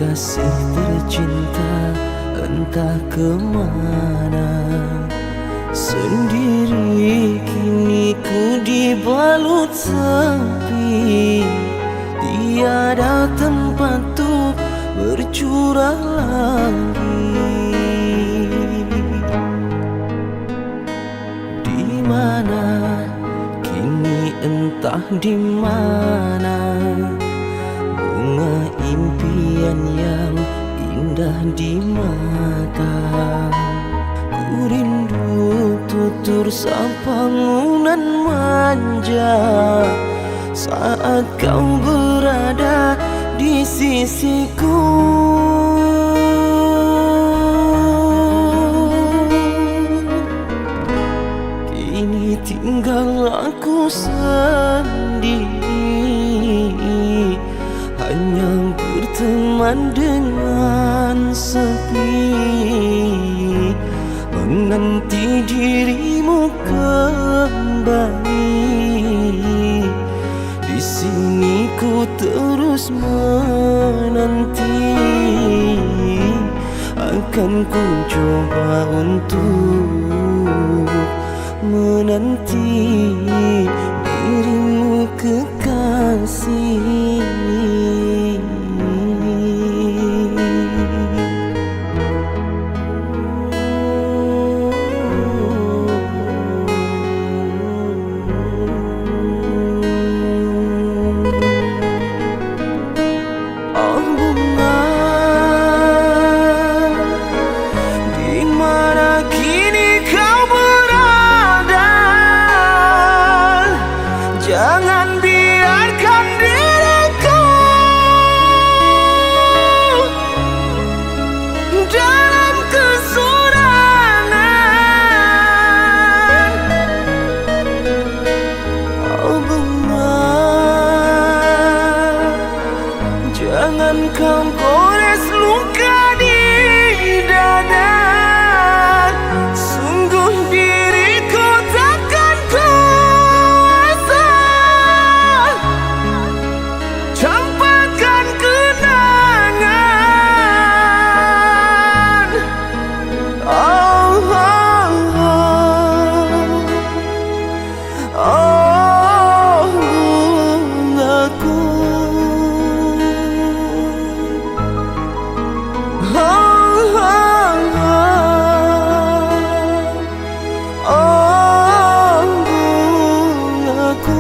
Kekasih tercinta entah kemana, sendiri kini ku dibalut sepi. Tiada tempat untuk bercurah lagi. Di mana kini entah di mana bunga impian yang indah di mata. Ku rindu tutur sapa ngunan manja saat kau berada di sisiku. Kini tinggal aku sendiri, hanya berteman dengan sepi, menanti dirimu kembali. Di sini ku terus menanti, akan ku coba untuk menanti dirimu kekasih. Jangan biarkan diriku dalam kesurangan. Oh bunga, jangan kau gores luka di dada. Sungguh diriku takkan kuasa campakkan kenangan. Oh, oh, oh, oh, bungaku. Oh, oh, oh, oh, bungaku.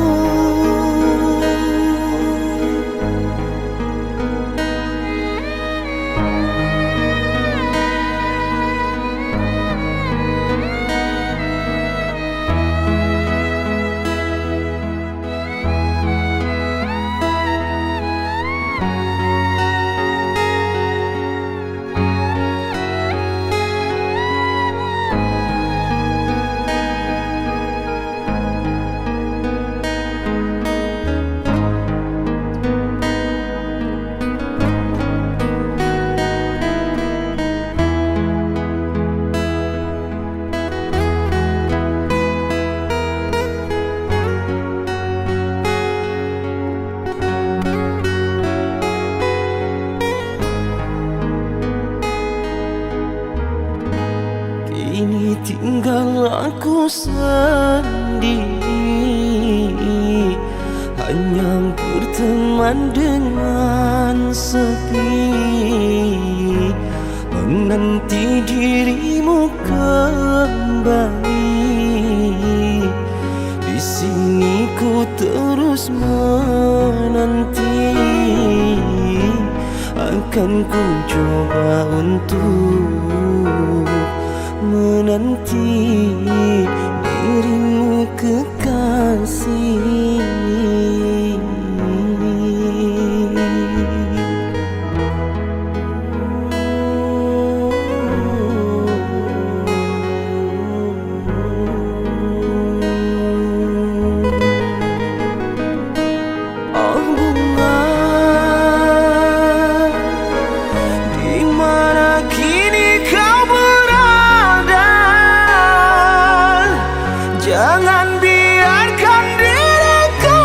Kini tinggal aku sendiri, hanya berteman dengan sepi, menanti dirimu kembali. Di sini ku terus menanti, akan ku coba untuk menanti dirimu kekasih. Oh bunga, di mana kini kau berada. Jangan biarkan diriku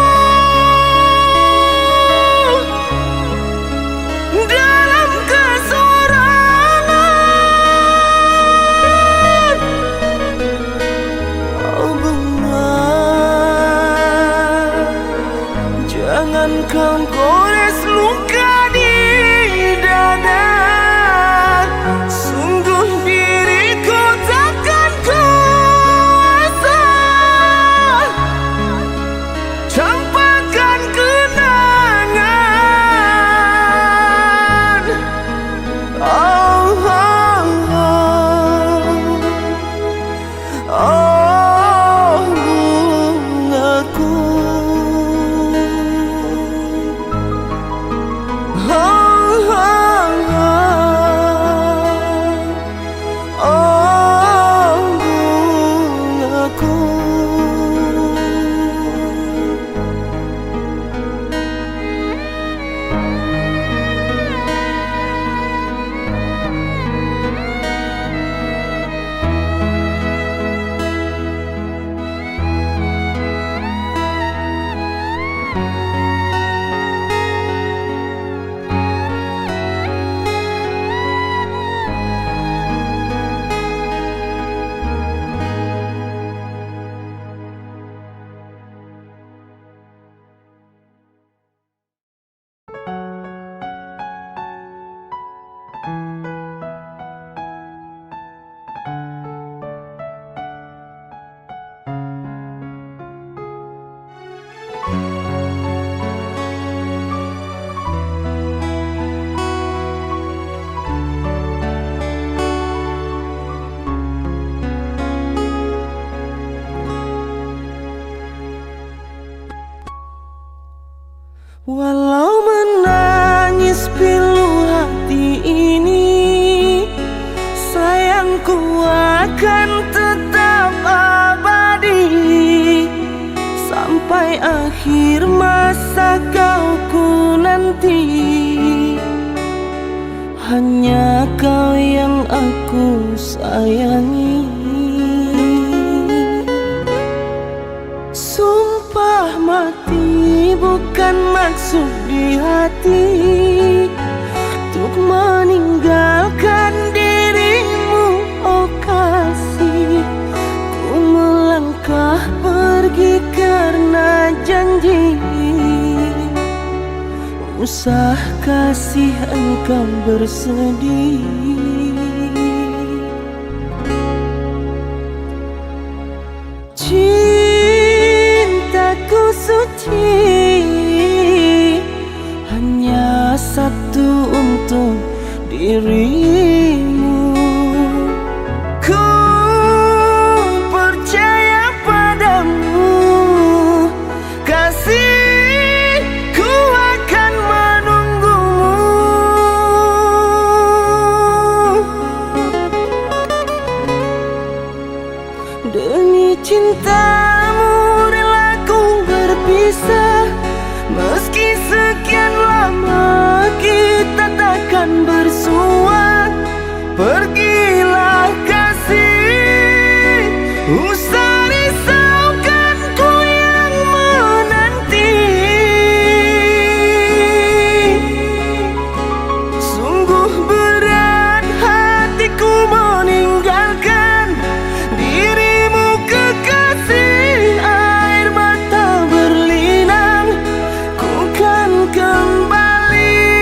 akan tetap abadi sampai akhir masa kau ku nanti. Hanya kau yang aku sayangi. Sumpah mati bukan maksud di hati untuk meninggalkan dirimu, oh kasih. Ku melangkah pergi karena janji, usah kasih engkau bersedih. Cintaku suci hanya satu untuk dirimu. Ku percaya padamu, kasih, ku akan menunggumu. Demi cintamu rela ku berpisah, meski sekian lama kita takkan bersua. Pergilah kasih, usah risaukan ku yang menanti. Sungguh berat hatiku meninggalkan dirimu kekasih. Air mata berlinang, ku kan kembali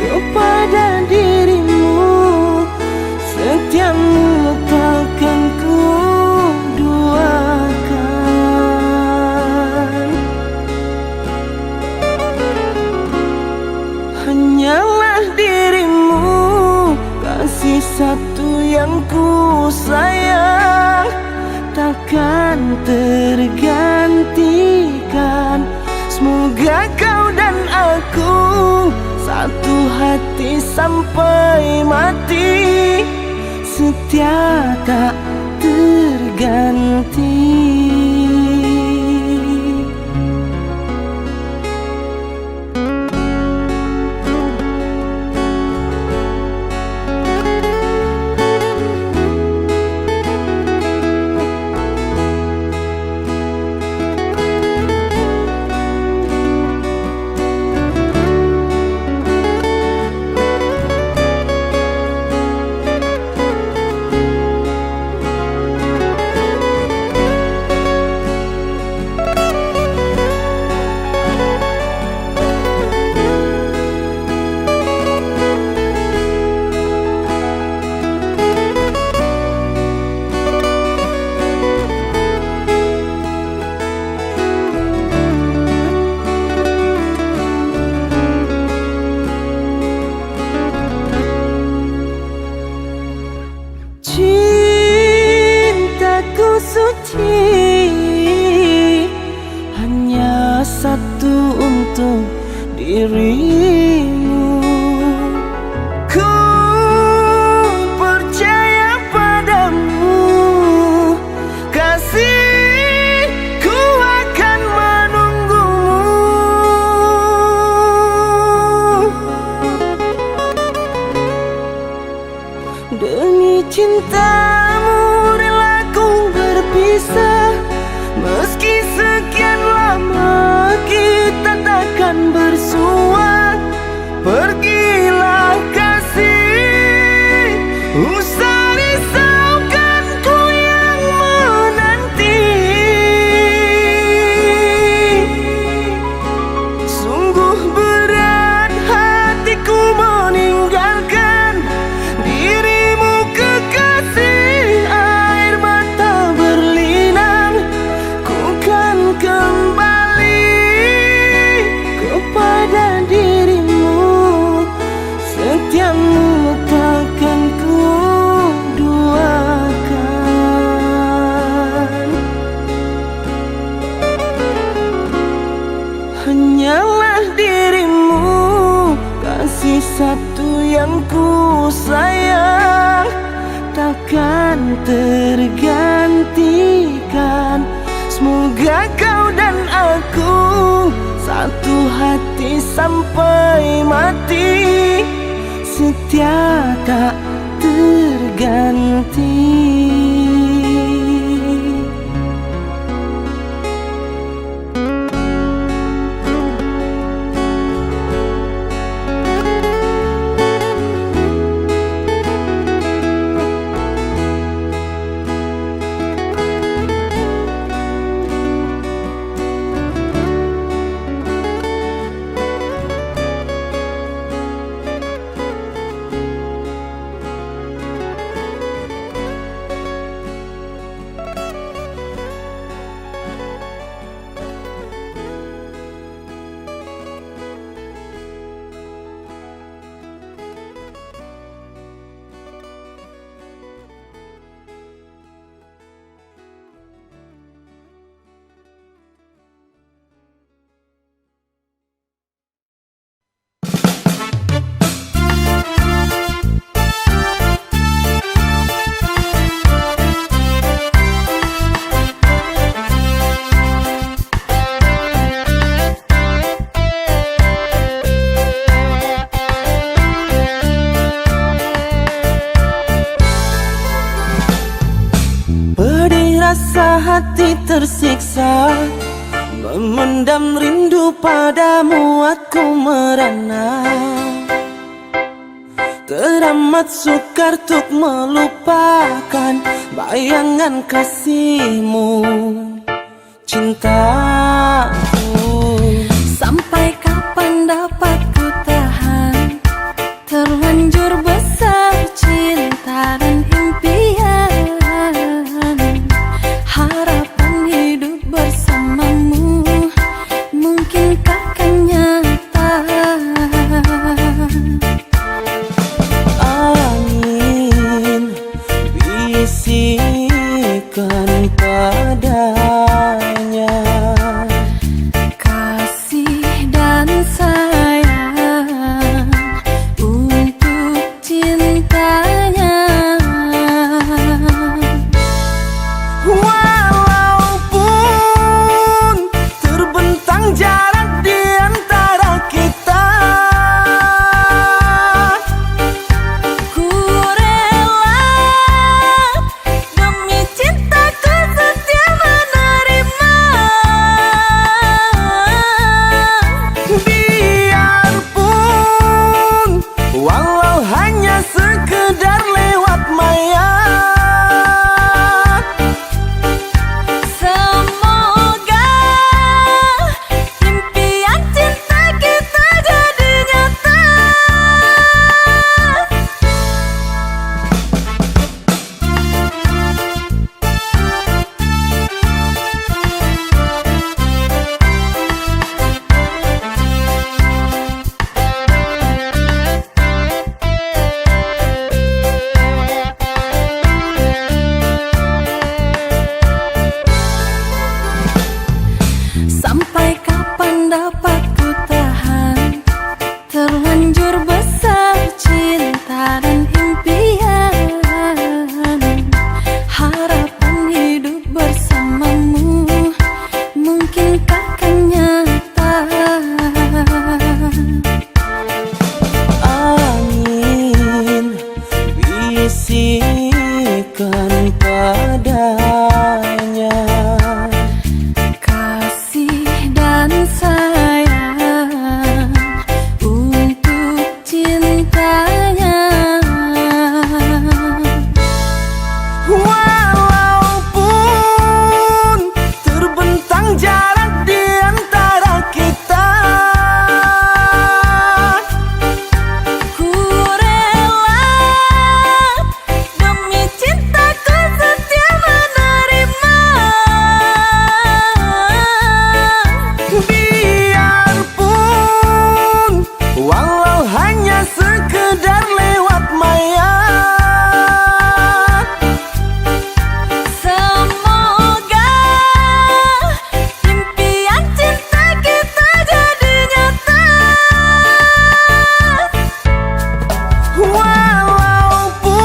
kepada dirimu. Setiamu takkan ku duakan. Hanyalah dirimu, kasih satu yang ku sayang, takkan tergantikan. Semoga kau dan aku satu hati sampai mati, setia tak terganti. Cintaku suci hanya satu untuk dirimu. Ku percaya padamu, kasih, ku akan menunggumu. Demi cintamu rela ku berpisah, meski sekian lama kita takkan bersua. Pergilah kasih, usah risaukan ku yang menanti. Sungguh berat hatiku meninggalkan dirimu kekasih. Air mata berlinang, ku kan kembali kepada dirimu. Setiamu takkan ku duakan. Hanyalah dirimu, kasih satu yang ku sayang, takkan tergantikan. Semoga kau dan aku satu hati sampai mati, setia tak terganti. Rasa hati tersiksa, memendam rindu padamu aku merana. Teramat sukar untuk melupakan bayangan kasihmu, cintaku. Sampai kapan dapat ku tahan, terlanjur besar cinta dan impian. Harapan hidup bersamamu mungkinkah kan nyata? Angin bisikan padanya, kasih dan sayang untuk cintanya. Walaupun terbentang jarak di antara kita, Ku rela demi cintaku setia menerima. biarpun walau hanya sekedar lewat maya. Semoga impian cinta kita jadi nyata. Sampai kapan dapat ku tahan, terlanjur besar cinta dan impian. Harapan hidup bersamamu mungkinkah kan nyata? Angin bisikan padanya, Kasih dan sayang untuk cintanya. walaupun terbentang jarak di antara kita. Ku rela demi cintaku setia menerima. Biarpun walau hanya sekedar lewat maya. Semoga impian cinta kita jadi nyata. Walaupun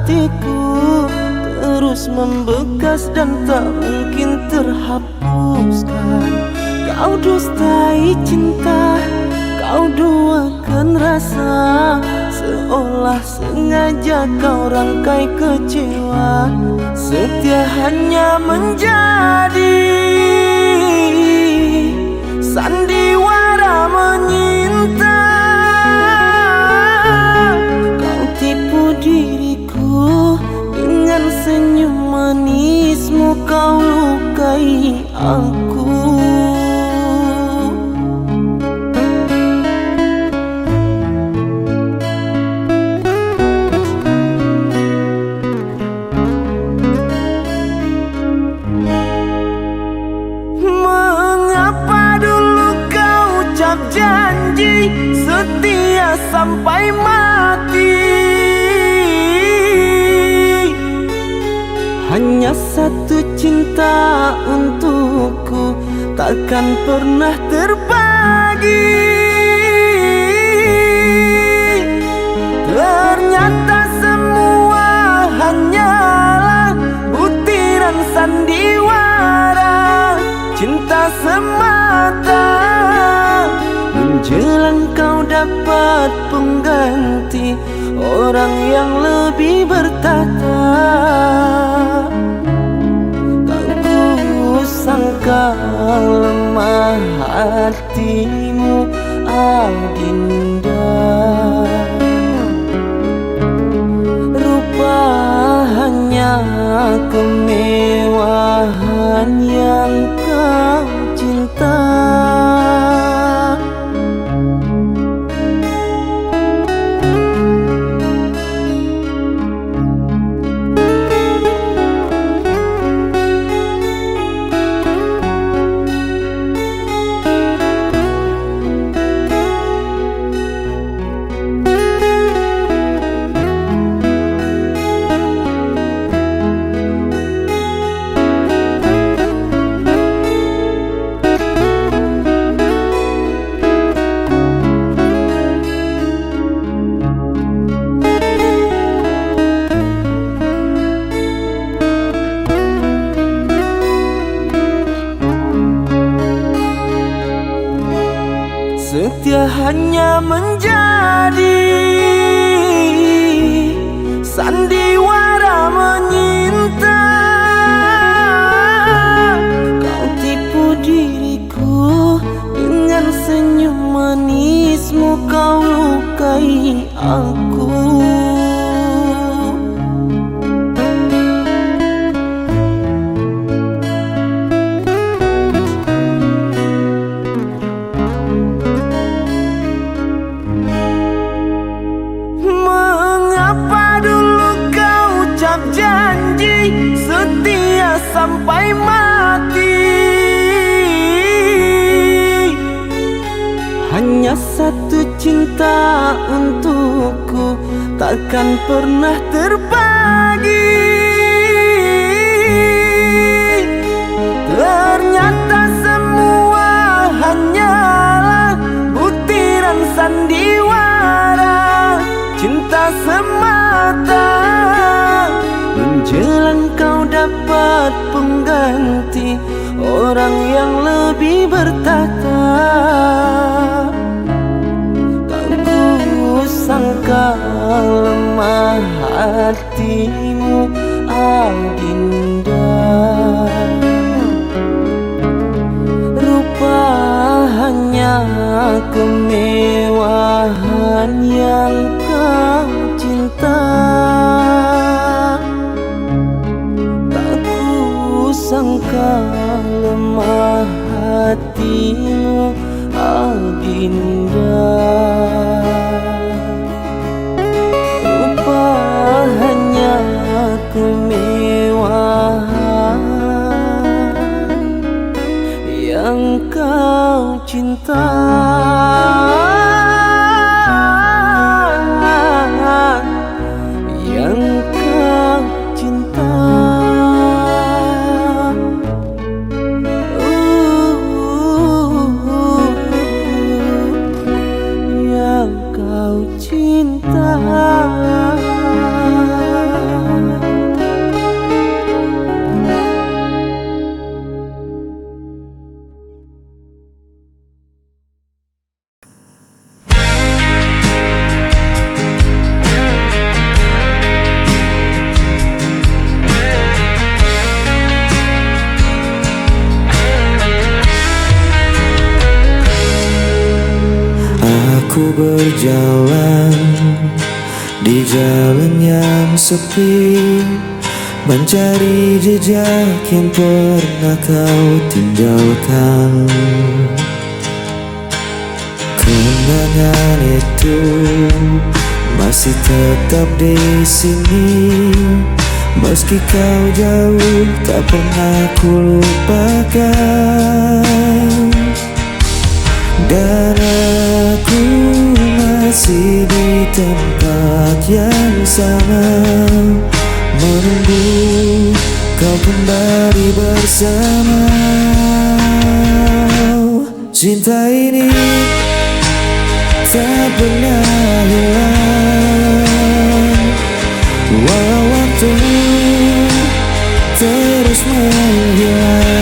hatiku terus membekas dan tak mungkin terhapuskan. Kau dustai cinta, kau duakan rasa, seolah sengaja kau rangkai kecewa. Setia hanya menjadi sandiwara menyinta. Kau tipu diriku dengan senyum manismu, kau lukai aku. Mengapa dulu kau ucap janji setia sampai mati? Hanya satu cinta untukku, takkan pernah terbagi. Ternyata semua hanyalah butiran sandiwara, cinta semata. Menjelang kau dapat pengganti, orang yang lebih bertata. Tak kusangka lemah hatimu, Adinda. Rupa hanya kemewahan yang kau cinta. Setia hanya menjadi sandiwara menyinta. Kau tipu diriku dengan senyum manismu, kau lukai aku. Mengapa dulu kau ucap janji setia sampai mati? Hanya satu cinta untukku, takkan pernah terbagi. Ternyata semua hanyalah butiran sandiwara, cinta semata. Menjelang kau dapat pengganti, orang yang lebih bertata. Tak kusangka lemah hatimu, Adinda. Rupa hanya kemewahan yang kau cinta. Tak kusangka lemah hatimu, Adinda. Rupa hanya kemewahan yang kau cinta. Yang kau cinta. Yang kau cinta. Ku berjalan di jalan yang sepi, mencari jejak yang pernah kau tinggalkan. Kenangan itu masih tetap di sini, meski kau jauh tak pernah ku lupakan. Dan aku masih di tempat yang sama, menunggu kau kembali bersama. Cinta ini tak pernah hilang, walau waktu terus menghilang.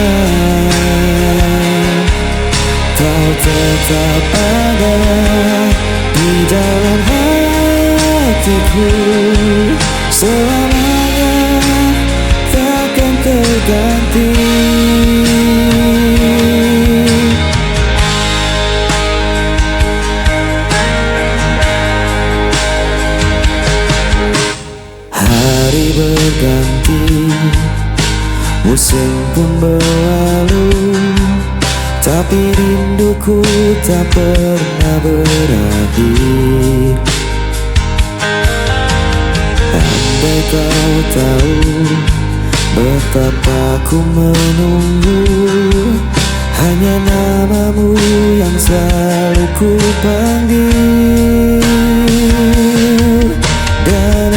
Kau tetap ada di dalam hatiku, selamanya takkan terganti. Hari berganti, musim pun berlalu, tapi rinduku tak pernah berakhir. Andai kau tahu betapa ku menunggu, hanya namamu yang selalu ku panggil. Dan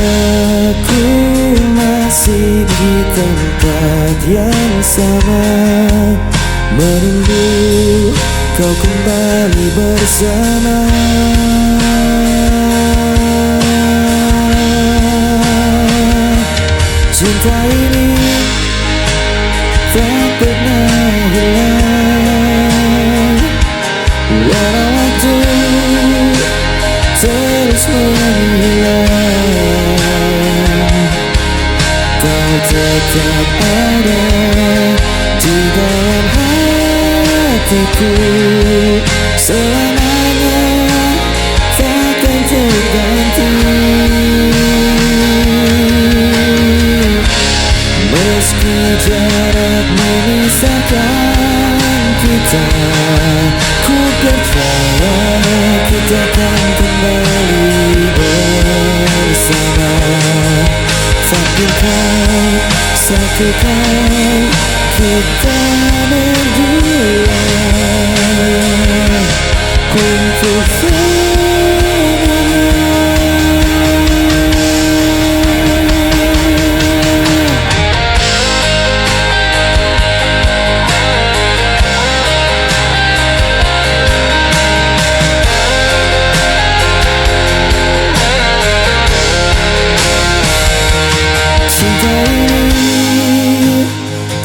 aku masih di tempat yang sama, menunggu kau kembali bersama. Cinta ini tak pernah hilang, walau waktu terus menghilang. Kau tetap ada di dalam hatiku, selamanya takkan terganti. Meski jarak memisahkan kita, ku percaya kita akan kembali bersama. Tapi kau, satu kau, kita berdua untuk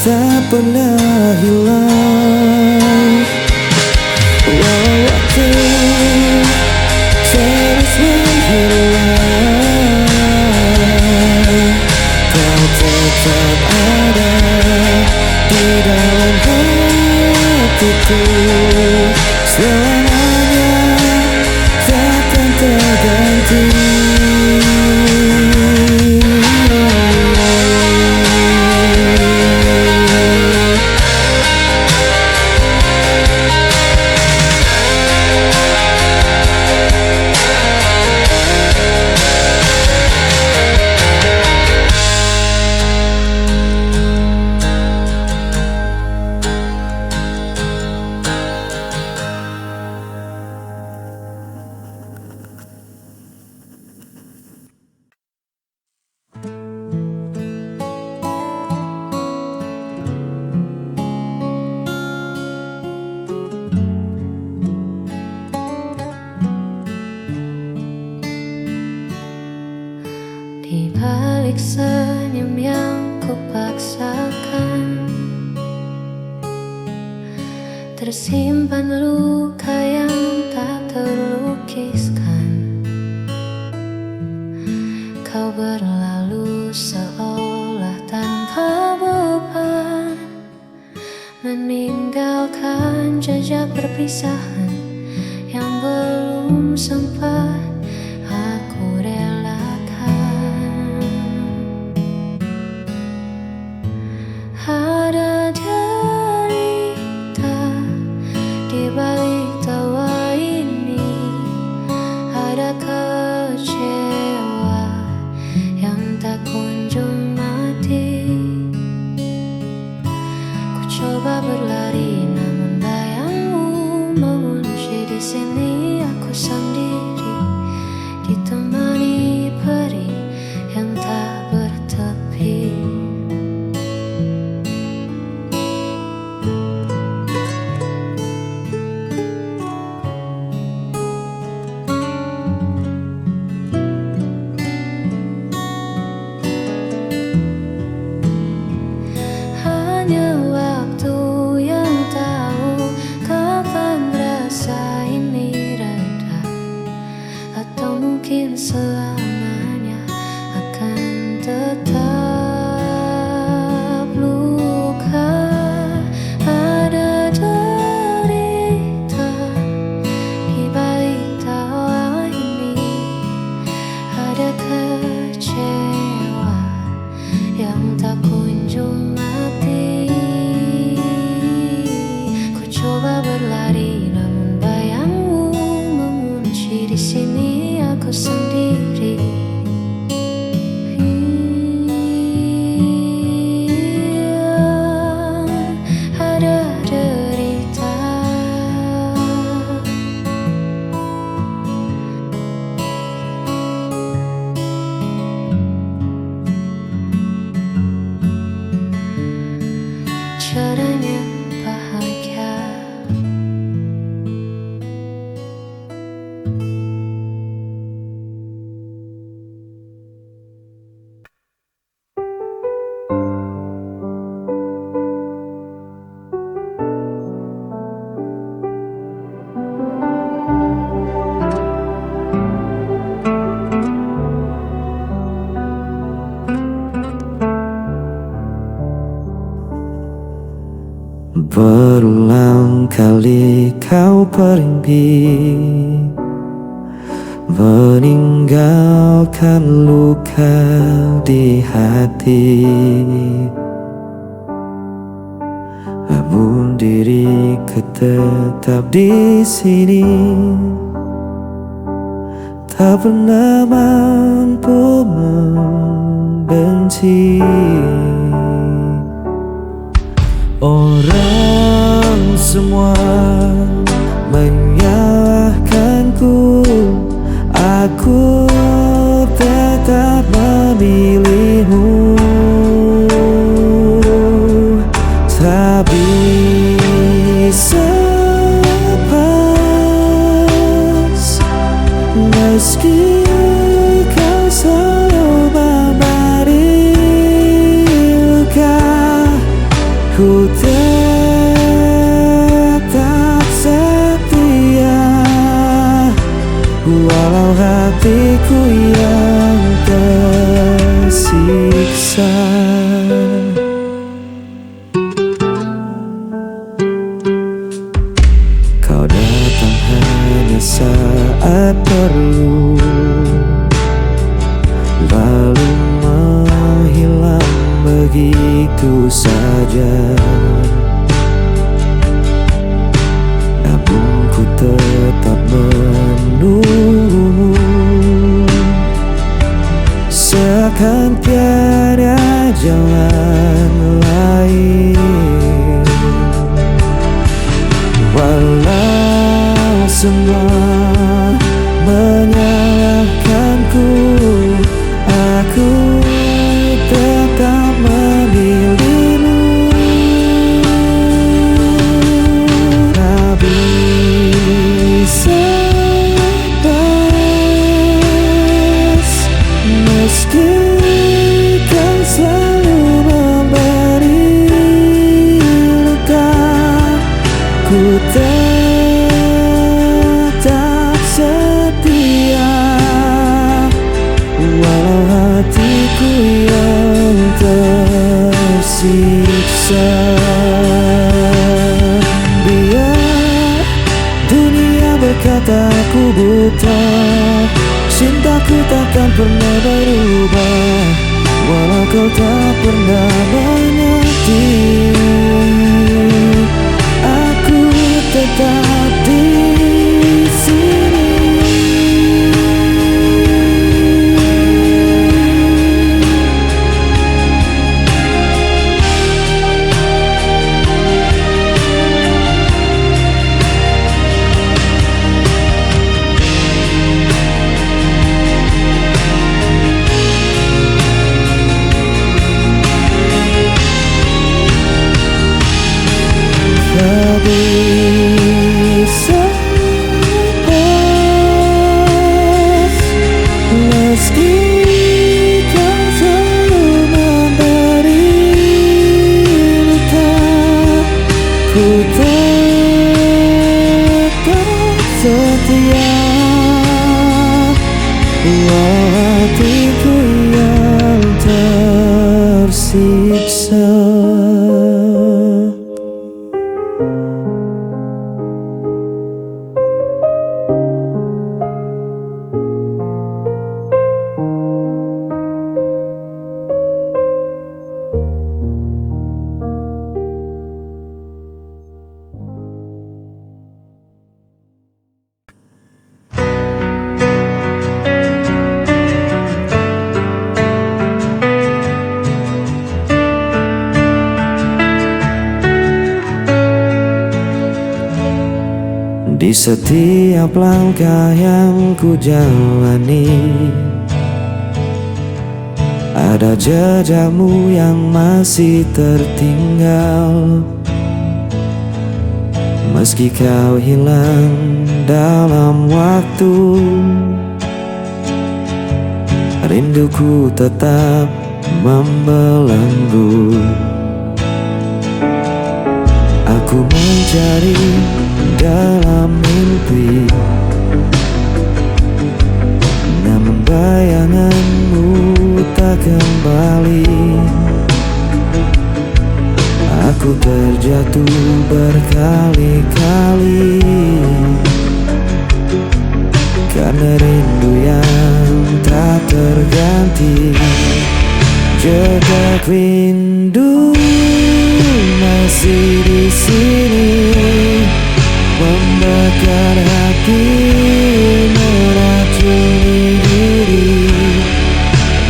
tak pernah hilang, walau waktu terus menghilang. Kau tetap ada di dalam hatiku, selamanya takkan terganti. Di balik senyum yang kupaksakan, tersimpan luka yang tak terlukiskan. Kau berlalu seolah tanpa beban, meninggalkan jejak perpisahan yang belum belum sempat aku relakan. Ada derita di balik tawa ini, ada kecewa yang tak kunjung mati. Ku coba berlari namun bayangmu mengunci di sini. Aku sendiri ditemani peri yang tak bertepi. Hanya waktu yang tahu kapan rasa ini reda, atau mungkin selamanya akan tetap luka. Ada derita di balik tawa ini, ada kecewa yang tak kunjung mati. Ku coba berlari namun bayangmu mengunci di sini. Aku sendiri. Ada derita. Caranya bahagia. Berulang kali kau pergi, meninggalkan luka di hati. Namun diriku tetap di sini, tak pernah mampu membenci. Orang semua menyalahkanku, aku tetap memilihmu. Tak bisa lepas meski kau selalu memberi luka. Ku tetap setia walau hatiku yang tersiksa. Kau datang hanya saat perlu, lalu menghilang begitu saja. Namun ku tetap menunggumu, seakan tiada jalan lain. Walau semua menyalahkanku, aku tetap memilihmu. Tak bisa lepas meski kau selalu memberi luka. Ku tetap setia walau hatiku yang tersiksa. Biar dunia berkata mataku buta, cintaku takkan pernah berubah, walau kau tak pernah mengerti. Aku tetap di sini. Bisa lepas, meski kau selalu memberi luka, ku tetap setia. Walau hatiku yang tersiksa. Di setiap langkah yang ku jalani, ada jejakmu yang masih tertinggal. Meski kau hilang dalam waktu, rinduku tetap membelenggu. Aku mencari dalam mimpi, namun bayanganmu tak kembali. Aku terjatuh berkali-kali karena rindu yang tak terganti. Jejak rindu masih di sini, membakar hati, meracuni diri.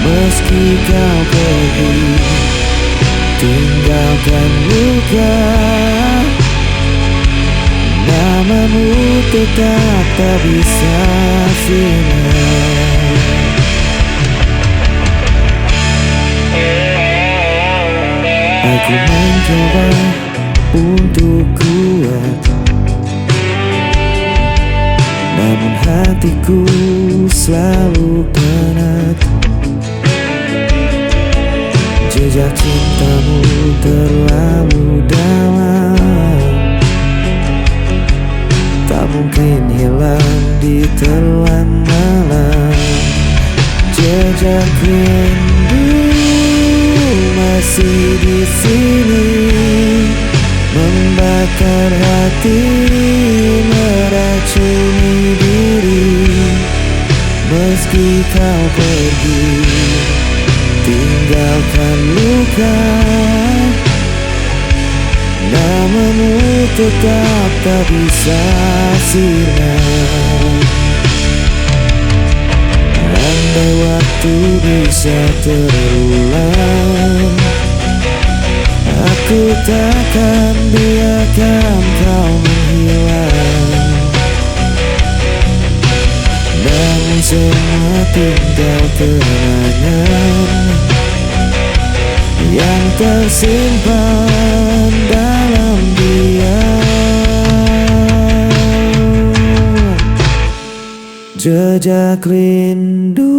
Meski kau pergi, tinggalkan luka, namamu tetap tak bisa sinar. Aku mencoba untuk kuat, namun hatiku selalu penat. Jejak cintamu terlalu dalam, tak mungkin hilang di telan malam. Jejak rindu masih di sini, membakar hati, meracuni diri. Meski kau pergi, tinggalkan luka, namamu tetap tak bisa sinar. Andai waktu bisa terulang, aku takkan biarkan kau menghilang. Namun semua tinggal kenangan yang tersimpan dalam diam. Jejak rindu